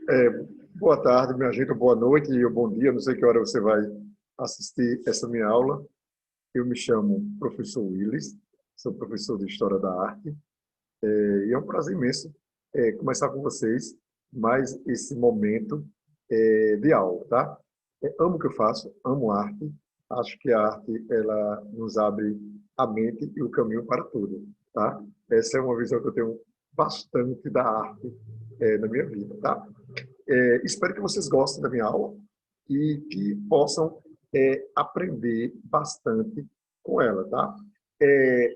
É, boa tarde, minha gente, boa noite e bom dia. Não sei que hora você vai assistir essa minha aula. Eu me chamo professor Willis, sou professor de História da Arte e é um prazer imenso começar com vocês mais esse momento de aula, tá? Amo o que eu faço, amo arte. Acho que a arte ela nos abre a mente e o caminho para tudo, tá? Essa é uma visão que eu tenho bastante da arte na minha vida, tá? Espero que vocês gostem da minha aula e que possam aprender bastante com ela, tá?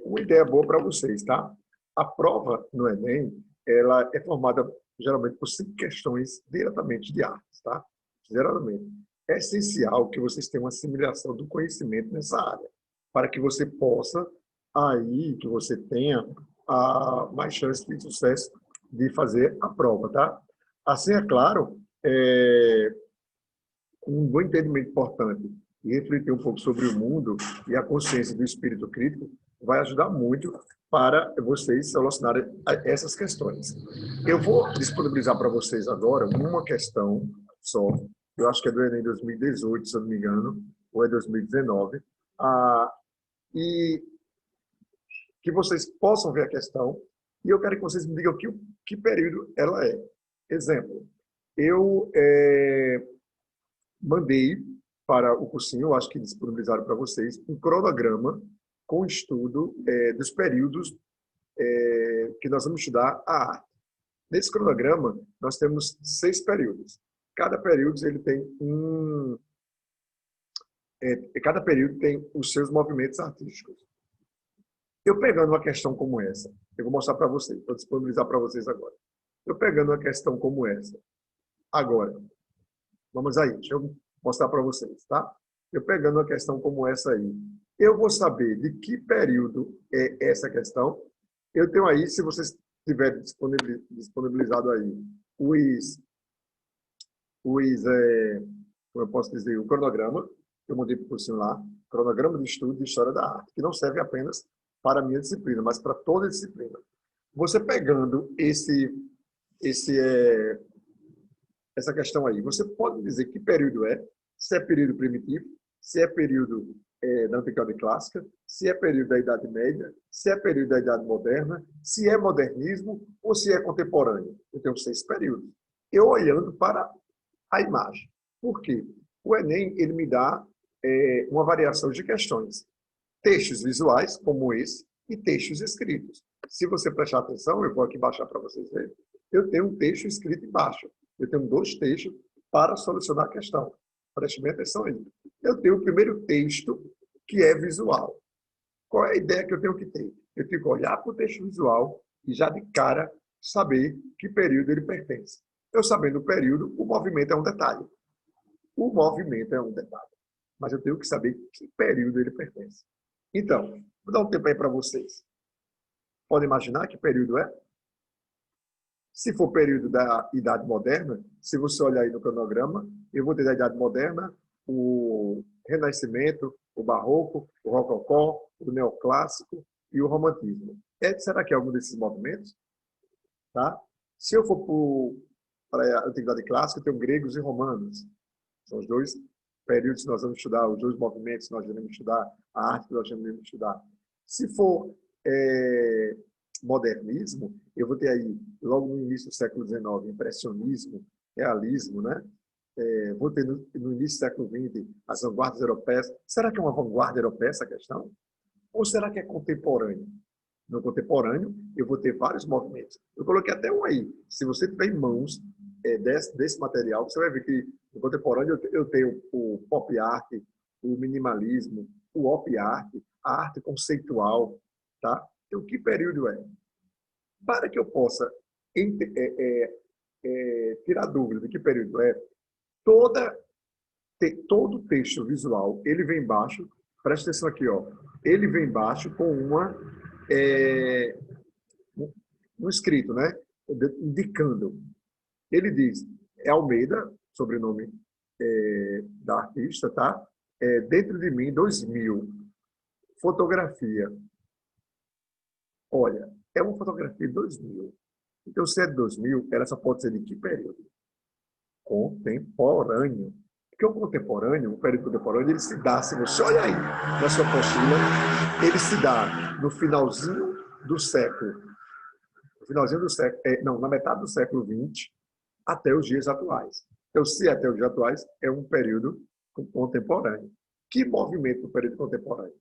Uma ideia boa para vocês, tá? A prova no Enem, ela é formada geralmente por 5 questões diretamente de artes, tá? Geralmente. É essencial que vocês tenham uma assimilação do conhecimento nessa área, para que você possa, aí, que você tenha mais chance de sucesso de fazer a prova, tá? Assim, é claro, um bom entendimento importante e refletir um pouco sobre o mundo e a consciência do espírito crítico vai ajudar muito para vocês solucionarem essas questões. Eu vou disponibilizar para vocês agora uma questão só, eu acho que é do Enem 2018, se eu não me engano, ou é 2019, e que vocês possam ver a questão, e eu quero que vocês me digam que período ela é. Exemplo, eu mandei para o cursinho, acho que disponibilizaram para vocês, um cronograma com estudo dos períodos que nós vamos estudar a arte. Nesse cronograma, nós temos 6 períodos. Cada período ele tem cada período tem os seus movimentos artísticos. Eu pegando uma questão como essa, eu vou mostrar para vocês, vou disponibilizar para vocês agora. Eu pegando uma questão como essa, agora, vamos aí, deixa eu mostrar para vocês, tá? Eu pegando uma questão como essa aí, eu vou saber de que período é essa questão. Eu tenho aí, se vocês tiverem disponibilizado aí, como eu posso dizer, o cronograma, eu mandei para o cursinho lá, cronograma de estudo de História da Arte, que não serve apenas para a minha disciplina, mas para toda a disciplina. Você pegando esse essa questão aí. Você pode dizer que período é, se é período primitivo, se é período da Antiguidade Clássica, se é período da Idade Média, se é período da Idade Moderna, se é modernismo ou se é contemporâneo. Eu tenho 6 períodos. Eu olhando para a imagem. Por quê? O Enem ele me dá uma variação de questões. Textos visuais, como esse, e textos escritos. Se você prestar atenção, eu vou aqui baixar para vocês verem, eu tenho um texto escrito embaixo. Eu tenho 2 textos para solucionar a questão. Preste bem atenção aí. Eu tenho o primeiro texto, que é visual. Qual é a ideia que eu tenho que ter? Eu tenho que olhar para o texto visual e já de cara saber que período ele pertence. Eu sabendo o período, o movimento é um detalhe. O movimento é um detalhe. Mas eu tenho que saber que período ele pertence. Então, vou dar um tempo aí para vocês. Pode imaginar que período é? Se for período da Idade Moderna, se você olhar aí no cronograma, eu vou ter da Idade Moderna o Renascimento, o Barroco, o Rococó, o Neoclássico e o Romantismo. Será que é algum desses movimentos? Tá? Se eu for para a Antiguidade Clássica, eu tenho gregos e romanos. São os 2 períodos que nós vamos estudar, os 2 movimentos que nós iremos estudar, a arte que nós iremos estudar. Se for modernismo, eu vou ter aí, logo no início do século XIX, impressionismo, realismo, né? Vou ter no início do século XX as vanguardas europeias. Será que é uma vanguarda europeia essa questão? Ou será que é contemporâneo? No contemporâneo, eu vou ter vários movimentos. Eu coloquei até um aí. Se você tiver em mãos desse material, você vai ver que no contemporâneo eu tenho o pop art, o minimalismo, o op art, a arte conceitual, tá? Então, que período é? Para que eu possa tirar dúvida de que período é, todo texto visual, ele vem embaixo, presta atenção aqui, ó, ele vem embaixo com um escrito, né? Indicando. Ele diz, é Almeida, sobrenome da artista, tá? Dentro de mim, 2000. Fotografia. Olha, é uma fotografia de 2000. Então, se é de 2000, ela só pode ser de que período? contemporâneo. Porque o contemporâneo, o período contemporâneo, ele se dá, se você olha aí na sua apostila, ele se dá no finalzinho do século, não, na metade do século XX até os dias atuais. Então, se até os dias atuais, é um período contemporâneo. Que movimento do período contemporâneo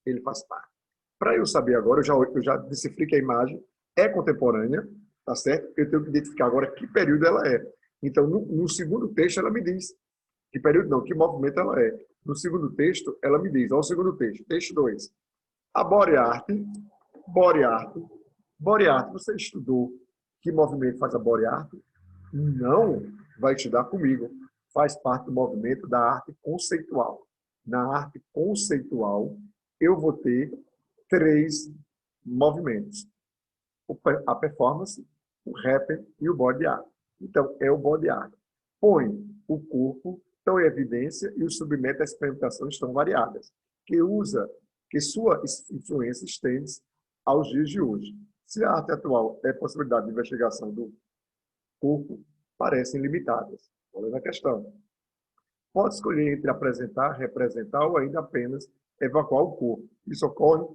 ele faz parte? Para eu saber agora, eu já decifrei que a imagem é contemporânea, tá certo? Eu tenho que identificar agora que período ela é. Então, no segundo texto, ela me diz que período não, que movimento ela é. No segundo texto, ela me diz, olha o segundo texto, texto 2. A body art, você estudou que movimento faz a body art? Não vai estudar comigo. Faz parte do movimento da arte conceitual. Na arte conceitual, eu vou ter 3 movimentos. A performance, o rapper e o body art. Então, é o body art. Põe o corpo tão em evidência e o submete a experimentações tão variadas, que sua influência estende aos dias de hoje. Se a arte atual é possibilidade de investigação do corpo, parecem limitadas. Olha a questão. Pode escolher entre apresentar, representar ou ainda apenas evacuar o corpo. Isso ocorre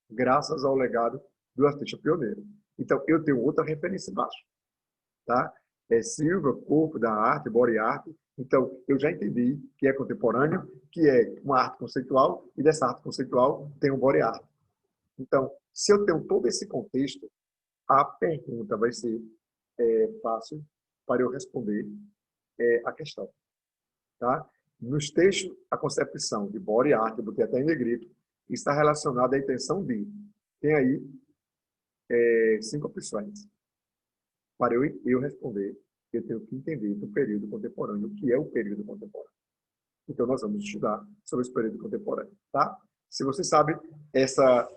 graças ao legado do artista pioneiro. Então, eu tenho outra referência embaixo. Tá? Silva, corpo da arte, body art. Então, eu já entendi que é contemporâneo, que é uma arte conceitual, e dessa arte conceitual tem um body art. Então, se eu tenho todo esse contexto, a pergunta vai ser fácil para eu responder a questão. Tá? Nos textos, a concepção de body art, eu botei até em negrito, está relacionada à intenção de. Tem aí 5 opções. Para eu responder, eu tenho que entender do período contemporâneo, o que é o período contemporâneo. Então, nós vamos estudar sobre esse período contemporâneo. Tá? Se você sabe essa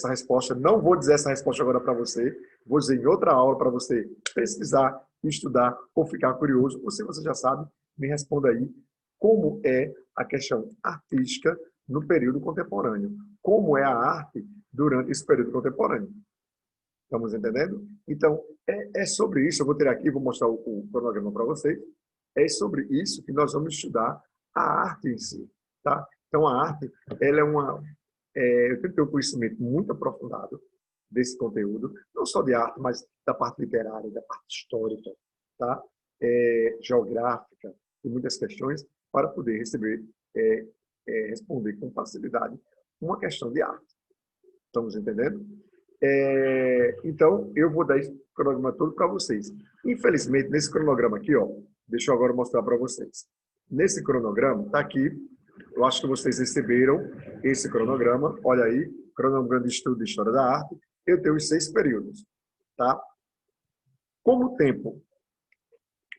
resposta, não vou dizer essa resposta agora para você, vou dizer em outra aula para você pesquisar, estudar ou ficar curioso. Ou se você já sabe, me responda aí como é a questão artística no período contemporâneo. Como é a arte durante esse período contemporâneo. Estamos entendendo? Então, é sobre isso. Eu vou ter aqui, vou mostrar o cronograma para vocês. É sobre isso que nós vamos estudar a arte em si. Tá? Então, a arte, ela é uma... eu tenho que ter um conhecimento muito aprofundado desse conteúdo, não só de arte, mas da parte literária, da parte histórica, tá? Geográfica e muitas questões para poder responder com facilidade uma questão de arte. Estamos entendendo? Então, eu vou dar esse cronograma todo para vocês. Infelizmente, nesse cronograma aqui, ó, deixa eu agora mostrar para vocês. Nesse cronograma, está aqui, eu acho que vocês receberam esse cronograma. Olha aí, cronograma de estudo de História da Arte. Eu tenho os 6 períodos. Tá? Como o tempo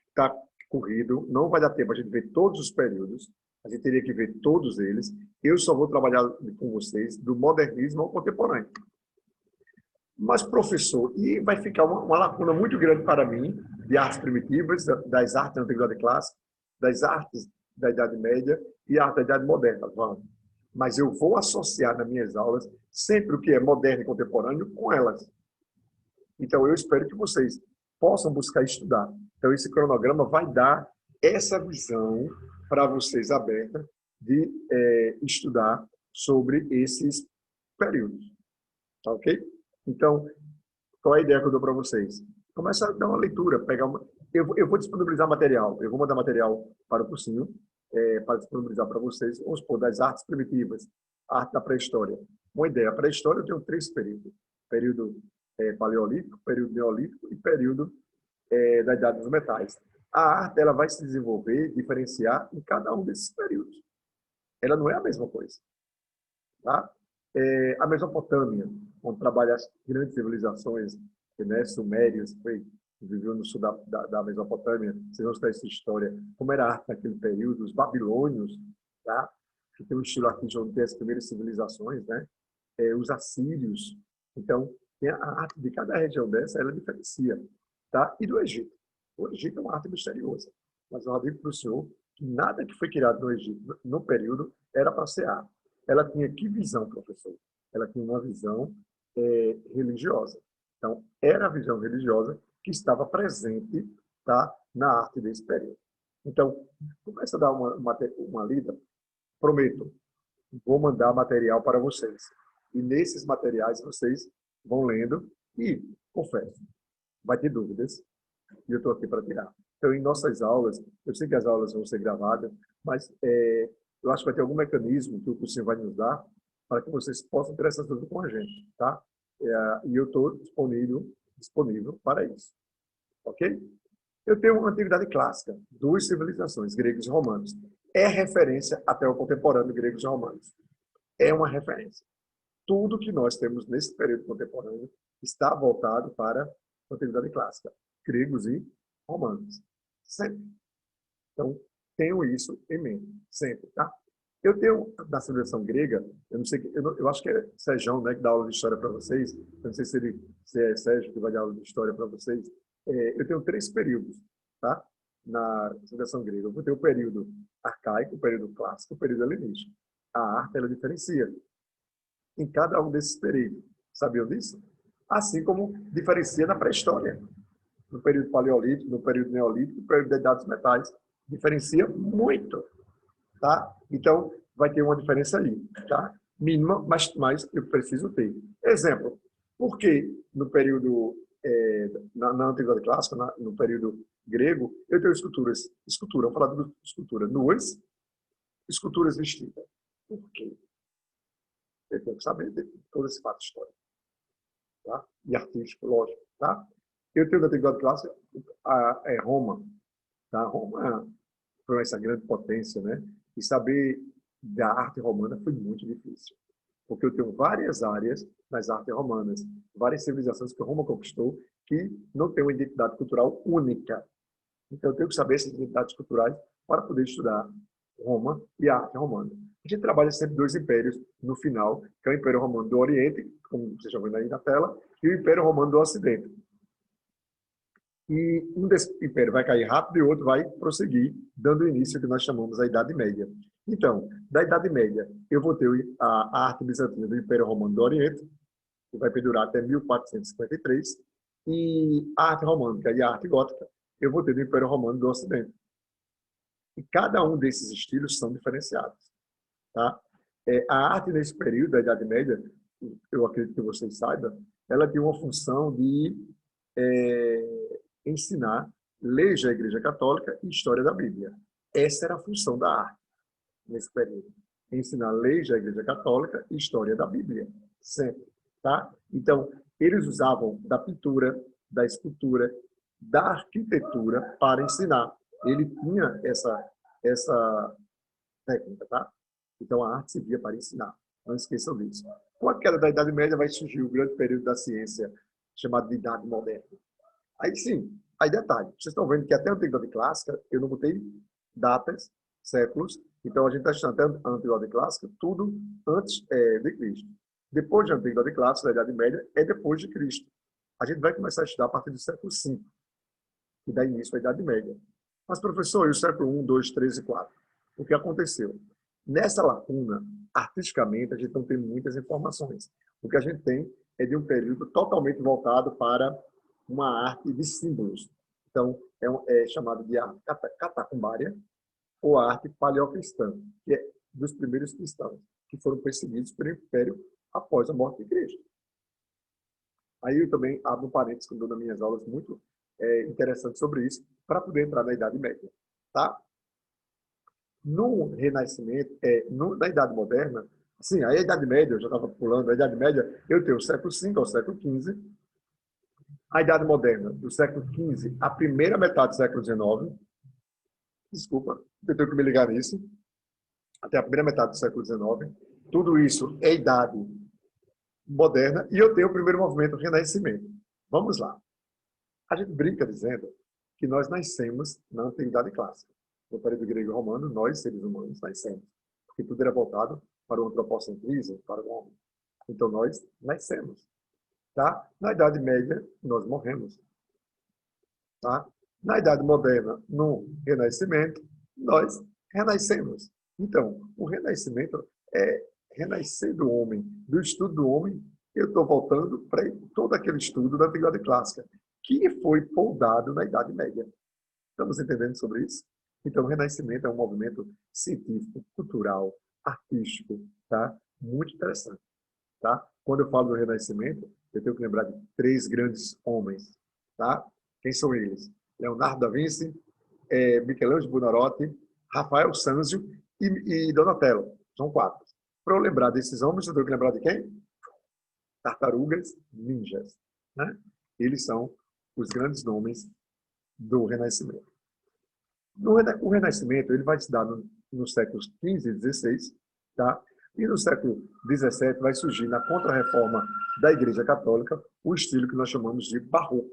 está corrido, não vai dar tempo a gente ver todos os períodos, a gente teria que ver todos eles. Eu só vou trabalhar com vocês do modernismo ao contemporâneo. Mas, professor, e vai ficar uma lacuna muito grande para mim de artes primitivas, das artes da Antiguidade Clássica, das artes da Idade Média e arte da Idade Moderna. Vamos. Mas eu vou associar nas minhas aulas sempre o que é moderno e contemporâneo com elas. Então, eu espero que vocês possam buscar estudar. Então, esse cronograma vai dar essa visão para vocês aberta de estudar sobre esses períodos. Tá ok? Então, qual é a ideia que eu dou para vocês? Começa a dar uma leitura, pegar uma... Eu vou disponibilizar material, eu vou mandar material para o cursinho, para disponibilizar para vocês, vamos supor, das artes primitivas, a arte da pré-história. Uma ideia, a pré-história eu tenho 3 períodos. Período paleolítico, período neolítico e período da Idade dos Metais. A arte ela vai se desenvolver, diferenciar em cada um desses períodos. Ela não é a mesma coisa. Tá? A Mesopotâmia, onde trabalha as grandes civilizações, né, sumérios, que viveu no sul da Mesopotâmia, vocês vão estudar essa história, como era a arte naquele período, os babilônios, tá? Que tem um estilo artístico onde tem as primeiras civilizações, né? Os assírios. Então, tem a arte de cada região dessa, ela diferencia. Tá? E do Egito. O Egito é uma arte misteriosa, mas eu digo para o senhor que nada que foi criado no Egito, no período, era para ser arte. Ela tinha que visão, professor? Ela tinha uma visão religiosa. Então, era a visão religiosa que estava presente, tá, na arte desse período. Então, começa a dar uma lida. Prometo, vou mandar material para vocês. E nesses materiais vocês vão lendo e, confesso, vai ter dúvidas e eu estou aqui para tirar. Então, em nossas aulas, eu sei que as aulas vão ser gravadas, mas eu acho que vai ter algum mecanismo que o cursinho vai nos dar para que vocês possam ter essas dúvidas com a gente, tá? E eu estou disponível para isso, ok? Eu tenho uma antiguidade clássica, duas civilizações, gregos e romanos. É referência até o contemporâneo, gregos e romanos. É uma referência. Tudo que nós temos nesse período contemporâneo está voltado para a antiguidade clássica, gregos e romanos. Sempre. Então, tenho isso em mente, sempre, tá? Eu tenho, da civilização grega, eu não sei, eu acho que é Sérgio, né, que dá aula de história para vocês, eu não sei se é Sérgio que vai dar aula de história para vocês. Eu tenho 3 períodos, tá? Na civilização grega. Eu vou ter o período arcaico, o período clássico, o período helenístico. A arte, ela diferencia em cada um desses períodos. Sabiam disso? Assim como diferencia na pré-história. No período paleolítico, no período neolítico, no período da idade dos metais. Diferencia muito, tá? Então, vai ter uma diferença aí, tá? Mínima, mas eu preciso ter. Exemplo, por que no período, na antiguidade clássica, no período grego, eu tenho escultura, vou falar de escultura nuas, esculturas vestidas. Por quê? Eu tenho que saber de todo esse fato histórico, tá? E artístico, lógico, tá? Eu tenho na antiguidade clássica Roma, tá? Roma foi essa grande potência, né? E saber da arte romana foi muito difícil, porque eu tenho várias áreas nas artes romanas, várias civilizações que Roma conquistou que não têm uma identidade cultural única. Então, eu tenho que saber essas identidades culturais para poder estudar Roma e a arte romana. A gente trabalha sempre 2 impérios no final, que é o Império Romano do Oriente, como vocês estão vendo aí na tela, e o Império Romano do Ocidente. E um desses impérios vai cair rápido e o outro vai prosseguir, dando início ao que nós chamamos a Idade Média. Então, da Idade Média, eu vou ter a arte bizantina do Império Romano do Oriente, que vai perdurar até 1453, e a arte românica e a arte gótica, eu vou ter do Império Romano do Ocidente. E cada um desses estilos são diferenciados, tá? A arte nesse período da Idade Média, eu acredito que vocês saibam, ela tem uma função de ensinar leis da Igreja Católica e história da Bíblia. Essa era a função da arte nesse período. Ensinar leis da Igreja Católica e história da Bíblia. Sempre. Tá? Então, eles usavam da pintura, da escultura, da arquitetura para ensinar. Ele tinha essa técnica. Tá? Então, a arte servia para ensinar. Não esqueçam disso. Com a queda da Idade Média, vai surgir o grande período da ciência, chamado de Idade Moderna. Aí sim, aí detalhe, vocês estão vendo que até a antiguidade clássica, eu não botei datas, séculos, então a gente está estudando até a antiguidade clássica, tudo antes de Cristo. Depois da antiguidade clássica, da Idade Média, é depois de Cristo. A gente vai começar a estudar a partir do século V, que dá início à Idade Média. Mas, professor, e o século I, II, III e IV? O que aconteceu? Nessa lacuna, artisticamente, a gente não tem muitas informações. O que a gente tem é de um período totalmente voltado para uma arte de símbolos. Então, é chamado de arte catacumbária ou arte paleocristã, que é dos primeiros cristãos, que foram perseguidos pelo Império após a morte de Cristo. Aí eu também abro um parênteses quando dou nas minhas aulas muito interessante sobre isso, para poder entrar na Idade Média. Tá? No Renascimento, na Idade Moderna, sim, a Idade Média, eu já estava pulando, a Idade Média, eu tenho o século V ao século XV, a Idade Moderna, do século XV à primeira metade do século XIX, desculpa, eu tenho que me ligar nisso, até a primeira metade do século XIX, tudo isso é Idade Moderna, e eu tenho o primeiro movimento, o Renascimento. Vamos lá. A gente brinca dizendo que nós nascemos na Antiguidade Clássica. No período grego e romano, nós, seres humanos, nascemos. Porque tudo era voltado para o antropocentrismo, para o homem. Então, nós nascemos. Tá? Na Idade Média, nós morremos. Tá? Na Idade Moderna, no Renascimento, nós renascemos. Então, o Renascimento é renascer do homem, do estudo do homem. Eu estou voltando para todo aquele estudo da Antiguidade Clássica, que foi poldado na Idade Média. Estamos entendendo sobre isso? Então, o Renascimento é um movimento científico, cultural, artístico, tá? Muito interessante, tá? Quando eu falo do Renascimento, eu tenho que lembrar de três grandes homens, tá? Quem são eles? Leonardo da Vinci, Michelangelo Buonarroti, Rafael Sanzio e Donatello. São quatro. Para eu lembrar desses homens, eu tenho que lembrar de quem? Tartarugas ninjas, né? Eles são os grandes nomes do Renascimento. O Renascimento ele vai se dar nos séculos XV e XVI, tá? E no século XVII vai surgir, na Contra-Reforma da Igreja Católica, o estilo que nós chamamos de Barroco.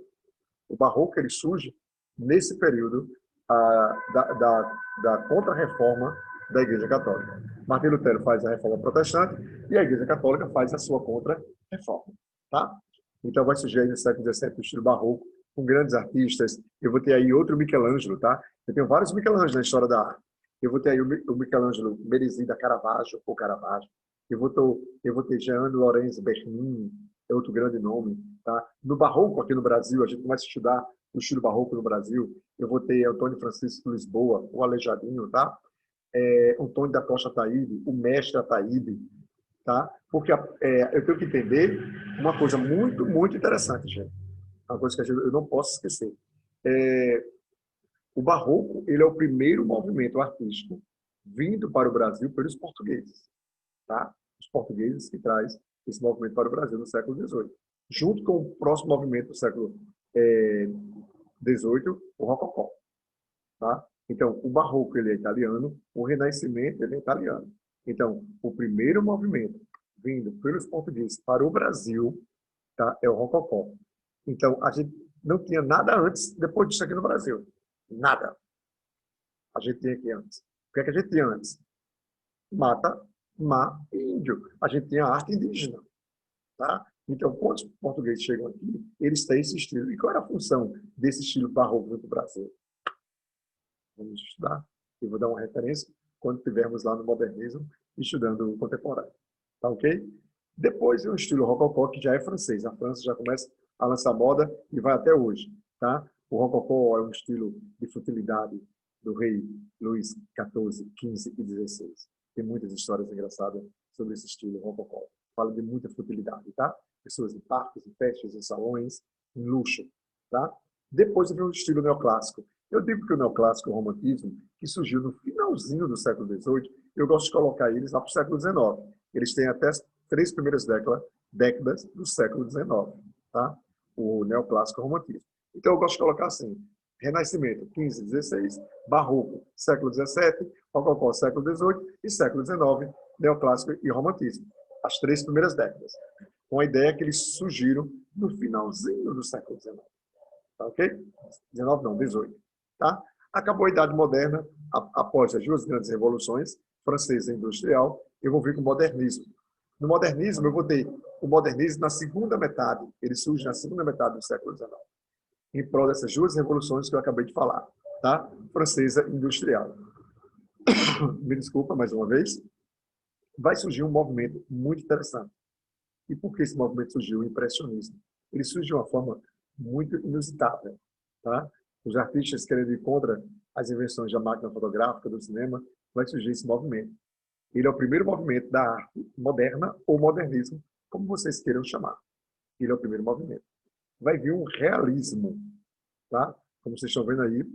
O Barroco ele surge nesse período da Contra-Reforma da Igreja Católica. Martim Lutero faz a Reforma Protestante e a Igreja Católica faz a sua Contra-Reforma. Tá? Então vai surgir aí no século XVII o estilo Barroco, com grandes artistas. Eu vou ter aí outro Michelangelo, tá? Eu tenho vários Michelangelos na história da arte. Eu vou ter aí o Michelangelo Meresida Caravaggio, ou Caravaggio. Eu vou ter Jean Lorenzo Bernini, é outro grande nome. Tá? No Barroco, aqui no Brasil, a gente começa a estudar o estilo Barroco no Brasil. Eu vou ter Antônio Francisco Lisboa, o Aleijadinho, tá? Antônio da Costa Ataíde, o mestre Ataíde, tá? Porque eu tenho que entender uma coisa muito, muito interessante, gente. Uma coisa que eu não posso esquecer. O Barroco ele é o primeiro movimento artístico vindo para o Brasil pelos portugueses. Tá? Os portugueses que traz esse movimento para o Brasil no século XVIII. Junto com o próximo movimento do século XVIII, o Rococó. Tá? Então, o Barroco ele é italiano, o Renascimento ele é italiano. Então, o primeiro movimento vindo pelos portugueses para o Brasil, tá, é o Rococó. Então, a gente não tinha nada antes, depois disso aqui no Brasil. Nada. A gente tinha aqui antes. O que é que a gente tinha antes? Mata, mar e índio. A gente tinha arte indígena. Tá? Então, quando os portugueses chegam aqui, eles têm esse estilo. E qual era a função desse estilo barroco no Brasil? Vamos estudar. Eu vou dar uma referência quando estivermos lá no modernismo, estudando o contemporâneo. Tá ok? Depois vem o estilo rococó, que já é francês. A França já começa a lançar moda e vai até hoje. Tá? O rococó é um estilo de futilidade do rei Luís XIV, XV e XVI. Tem muitas histórias engraçadas sobre esse estilo rococó. Fala de muita futilidade, tá? Pessoas em parques, em festas, em salões, em luxo, tá? Depois vem o estilo neoclássico. Eu digo que o neoclássico, o romantismo, que surgiu no finalzinho do século XVIII, eu gosto de colocar eles lá para o século XIX. Eles têm até as 3 primeiras décadas do século XIX, tá? O neoclássico e o romantismo. Então, eu gosto de colocar assim, Renascimento, 15, 16, Barroco, século 17, Rococó, século 18 e século 19, Neoclássico e Romantismo. As 3 primeiras décadas. Com a ideia que eles surgiram no finalzinho do século 19. Tá ok? 19 não, 18. Tá? Acabou a Idade Moderna, após as 2 grandes revoluções, francesa e industrial, eu vou vir com o modernismo. No modernismo, eu vou ter o modernismo na segunda metade, ele surge na segunda metade do século XIX, em prol dessas 2 revoluções que eu acabei de falar, tá? Francesa e industrial. Me desculpa mais uma vez. Vai surgir um movimento muito interessante. E por que esse movimento surgiu? O impressionismo. Ele surge de uma forma muito inusitada. Tá? Os artistas querendo ir contra as invenções da máquina fotográfica, do cinema, vai surgir esse movimento. Ele é o primeiro movimento da arte moderna ou modernismo, como vocês queiram chamar. Ele é o primeiro movimento. Vai vir um realismo, tá? Como vocês estão vendo aí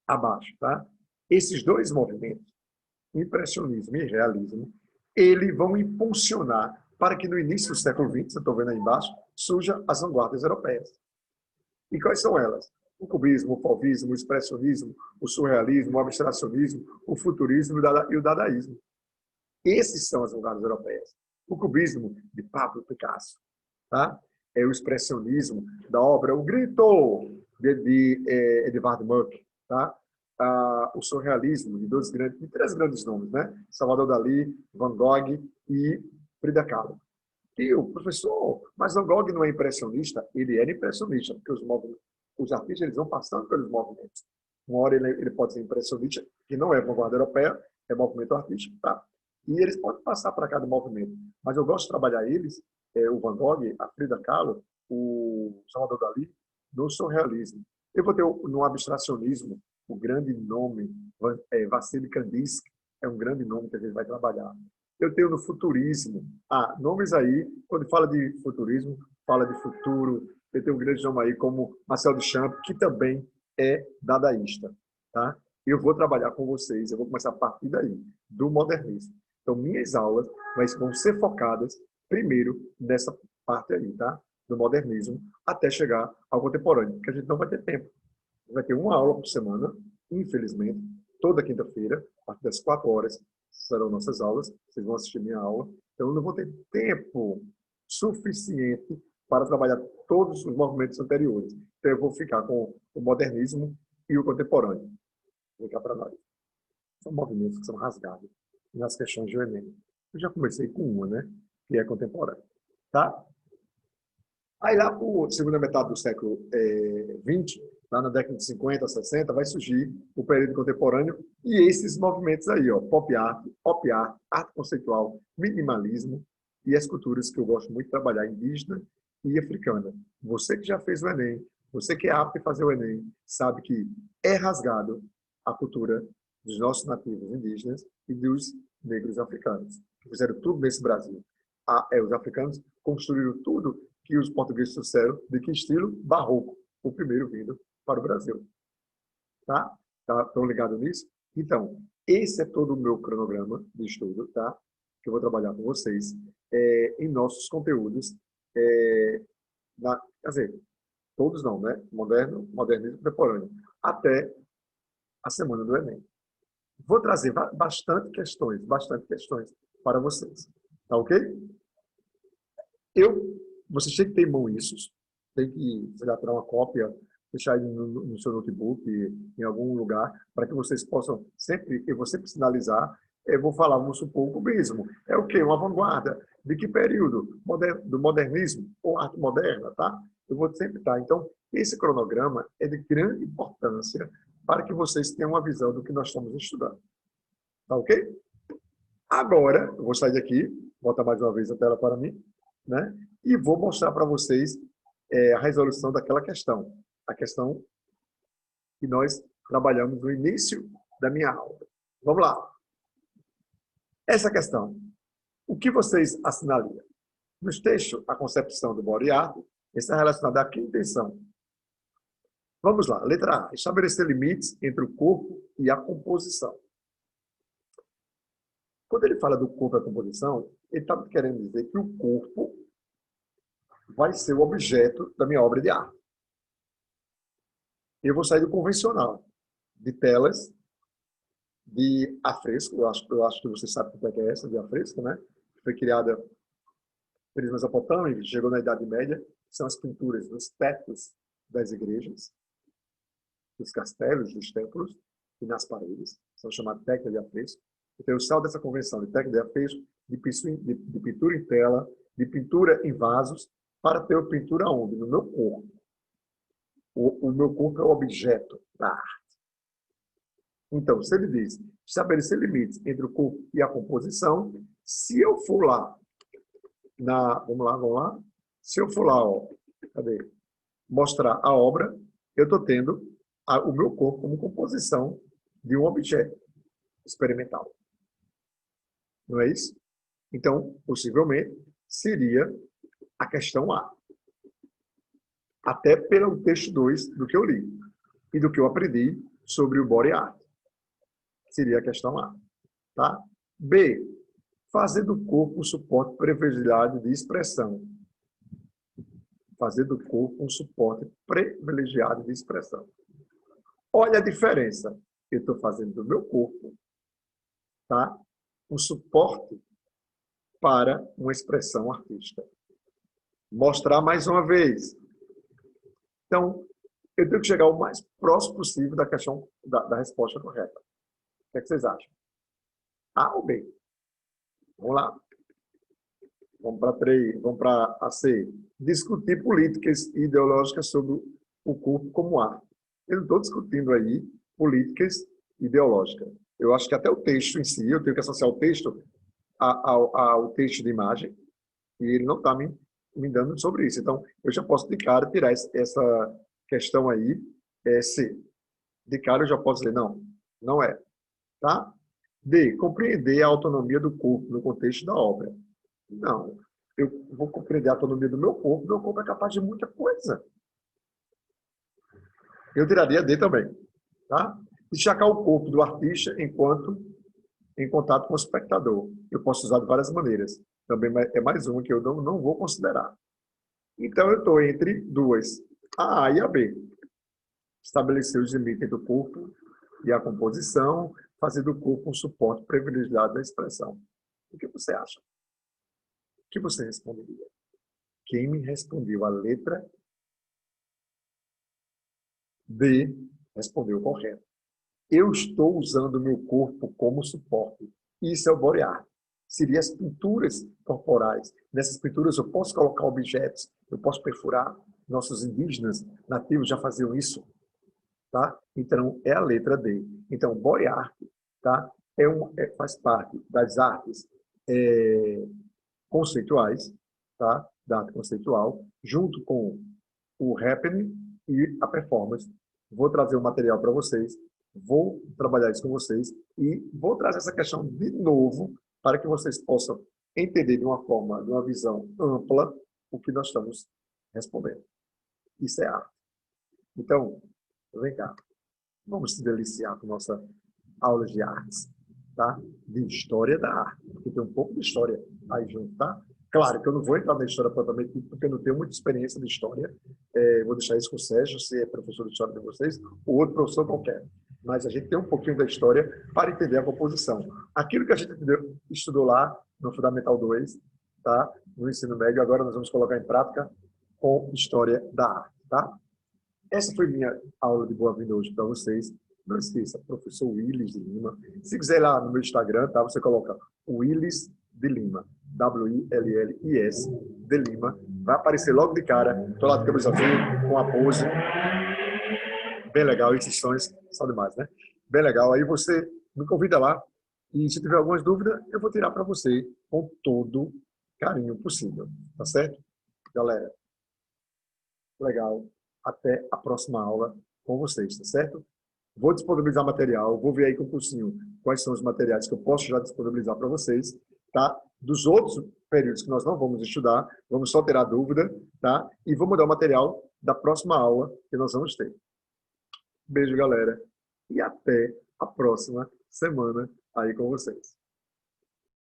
abaixo, tá? Esses 2 movimentos, impressionismo e realismo, eles vão impulsionar para que no início do século XX, eu estou vendo aí embaixo, surjam as vanguardas europeias. E quais são elas? O cubismo, o fauvismo, o expressionismo, o surrealismo, o abstracionismo, o futurismo e o dadaísmo. Esses são as vanguardas europeias. O cubismo de Pablo Picasso, tá? É o expressionismo da obra O Grito de Edvard Munch, tá? O surrealismo de 3 grandes nomes, né? Salvador Dalí, Van Gogh e Frida Kahlo. E o professor, mas Van Gogh não é impressionista? Ele era impressionista, porque os artistas eles vão passando pelos movimentos. Uma hora ele pode ser impressionista, que não é vanguarda europeia, é movimento artístico, tá? E eles podem passar para cada movimento. Mas eu gosto de trabalhar eles, o Van Gogh, a Frida Kahlo, o Salvador Dalí, no surrealismo. Eu vou ter no abstracionismo, o grande nome, Vassily Kandinsky, é um grande nome que a gente vai trabalhar. Eu tenho no futurismo, nomes aí, quando fala de futurismo, fala de futuro. Eu tenho um grande nome aí como Marcel Duchamp, que também é dadaísta. Tá? Eu vou trabalhar com vocês, eu vou começar a partir daí, do modernismo. Então, minhas aulas vão ser focadas primeiro nessa parte aí, tá? Do modernismo, até chegar ao contemporâneo, porque a gente não vai ter tempo. Vai ter uma aula por semana, infelizmente, toda quinta-feira, a partir das 4 horas, serão nossas aulas, vocês vão assistir minha aula. Então, eu não vou ter tempo suficiente para trabalhar todos os movimentos anteriores. Então, eu vou ficar com o modernismo e o contemporâneo. Vou ficar para nós. São movimentos que são rasgados nas questões do Enem. Eu já comecei com uma, né? Que é contemporânea. Tá? Aí lá por segunda metade do século XX, lá na década de 50, 60, vai surgir o período contemporâneo e esses movimentos aí, ó, pop art, arte conceitual, minimalismo e as culturas que eu gosto muito de trabalhar, indígena e africana. Você que já fez o Enem, você que é apto em fazer o Enem, sabe que é rasgado a cultura dos nossos nativos indígenas e dos negros africanos, que fizeram tudo nesse Brasil. Os africanos construíram tudo que os portugueses trouxeram, de que estilo? Barroco, o primeiro vindo para o Brasil. Tá? Estão ligados nisso? Então, esse é todo o meu cronograma de estudo, tá? Que eu vou trabalhar com vocês em nossos conteúdos. Quer dizer, todos não, né? Moderno, modernismo contemporâneo. Até a semana do Enem. Vou trazer bastante questões para vocês. Tá ok? Vocês têm que ter em mão isso, tem que, sei lá, tirar uma cópia, deixar ele no seu notebook, em algum lugar, para que vocês possam sempre, eu vou sempre sinalizar, eu vou falar, vamos supor, o cubismo. É o quê? Uma vanguarda. De que período? Do modernismo ou arte moderna, tá? Eu vou sempre estar. Então, esse cronograma é de grande importância para que vocês tenham uma visão do que nós estamos estudando. Tá ok? Agora, eu vou sair daqui, voltar mais uma vez a tela para mim, né? E vou mostrar para vocês a resolução daquela questão. A questão que nós trabalhamos no início da minha aula. Vamos lá. Essa questão. O que vocês assinaliam? Nos textos, a concepção do body art está relacionada à que intenção? Vamos lá. Letra A. Estabelecer limites entre o corpo e a composição. Quando ele fala do corpo e a composição, ele está querendo dizer que o corpo vai ser o objeto da minha obra de arte. Eu vou sair do convencional, de telas, de afresco. Eu acho que você sabe o que é essa de afresco, né? Foi criada pelos mesopotâmicos, chegou na Idade Média, são as pinturas dos tetos das igrejas, dos castelos, dos templos e nas paredes, são chamadas técnicas de afresco. Então, eu saio dessa convenção de técnica de afresco, de pintura em tela, de pintura em vasos, para ter a pintura onde? No meu corpo. O meu corpo é o objeto da arte. Então, se ele diz estabelecer limites entre o corpo e a composição, se eu for lá, vamos lá, se eu for lá, ó, cadê? Mostrar a obra, eu estou tendo o meu corpo como composição de um objeto experimental. Não é isso? Então, possivelmente, seria a questão A. Até pelo texto 2 do que eu li e do que eu aprendi sobre o body art. Seria a questão A. Tá? B. Fazer do corpo um suporte privilegiado de expressão. Fazer do corpo um suporte privilegiado de expressão. Olha a diferença. Eu estou fazendo do meu corpo, tá? Um suporte para uma expressão artística. Mostrar mais uma vez. Então, eu tenho que chegar o mais próximo possível da questão da resposta correta. O que é que vocês acham? A ou B? Vamos lá. Vamos para 3, vamos para a C. Discutir políticas ideológicas sobre o corpo como arte. Eu não estou discutindo aí políticas ideológicas. Eu acho que até o texto em si, eu tenho que associar o texto ao texto de imagem, e ele não está me dando sobre isso. Então, eu já posso de cara tirar essa questão aí, C. De cara eu já posso dizer, não, não é. Tá? D, compreender a autonomia do corpo no contexto da obra. Não, eu vou compreender a autonomia do meu corpo é capaz de muita coisa. Eu tiraria D também. Tá? Destacar o corpo do artista enquanto em contato com o espectador. Eu posso usar de várias maneiras. Também é mais uma que eu não vou considerar. Então, eu estou entre duas, a e a B. Estabelecer os limites entre o corpo e a composição, fazer do corpo um suporte privilegiado da expressão. O que você acha? O que você responderia? Quem me respondeu a letra D respondeu correto. Eu estou usando o meu corpo como suporte. Isso é o body art. Seria as pinturas corporais. Nessas pinturas eu posso colocar objetos, eu posso perfurar. Nossos indígenas nativos já faziam isso. Tá? Então, é a letra D. Então, body art, tá? Faz parte das artes conceituais, tá? Da arte conceitual, junto com o happening e a performance. Vou trazer o material para vocês, vou trabalhar isso com vocês e vou trazer essa questão de novo para que vocês possam entender de uma forma, de uma visão ampla, o que nós estamos respondendo. Isso é arte. Então, vem cá. Vamos se deliciar com nossa aula de artes, tá? De história da arte, porque tem um pouco de história aí junto, tá? Claro que eu não vou entrar na história propriamente, porque eu não tenho muita experiência de história. Vou deixar isso com o Sérgio, se é professor de história de vocês, ou outro professor qualquer. Mas a gente tem um pouquinho da história para entender a composição. Aquilo que a gente estudou lá no Fundamental 2, tá? No ensino médio, agora nós vamos colocar em prática com história da arte, tá? Essa foi minha aula de boa-vinda hoje para vocês. Não esqueça, professor Willis de Lima. Se quiser lá no meu Instagram, tá? Você coloca Willis de Lima, W-I-L-L-I-S de Lima. Vai aparecer logo de cara. Estou lá de camisa azul, com a pose. Bem legal, esses sons são demais, né? Bem legal. Aí você me convida lá. E se tiver algumas dúvidas, eu vou tirar para você com todo carinho possível. Tá certo? Galera, legal. Até a próxima aula com vocês, tá certo? Vou disponibilizar material, vou ver aí com o cursinho quais são os materiais que eu posso já disponibilizar para vocês, tá? Dos outros períodos que nós não vamos estudar, vamos só ter a dúvida, tá? E vou mudar o material da próxima aula que nós vamos ter. Beijo, galera, e até a próxima semana aí com vocês.